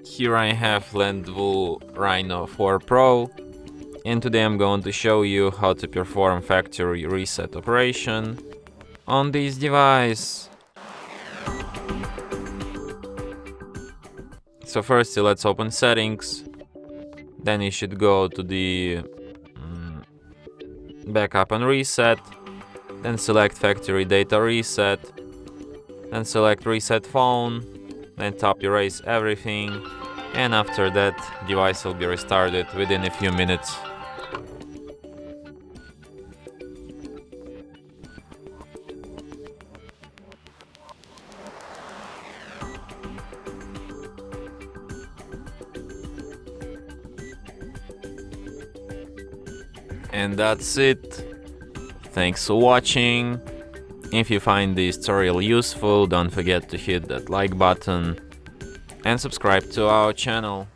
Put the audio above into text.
Here I have LANDVO Rino4 Pro, and today I'm going to show you how to perform factory reset operation on this device. So first let's open settings, then you should go to the backup and reset, then select factory data reset, then select reset phone, then tap erase everything, and after that device will be restarted within a few minutes. And that's it. Thanks for watching. If you find this tutorial useful, don't forget to hit that like button and subscribe to our channel.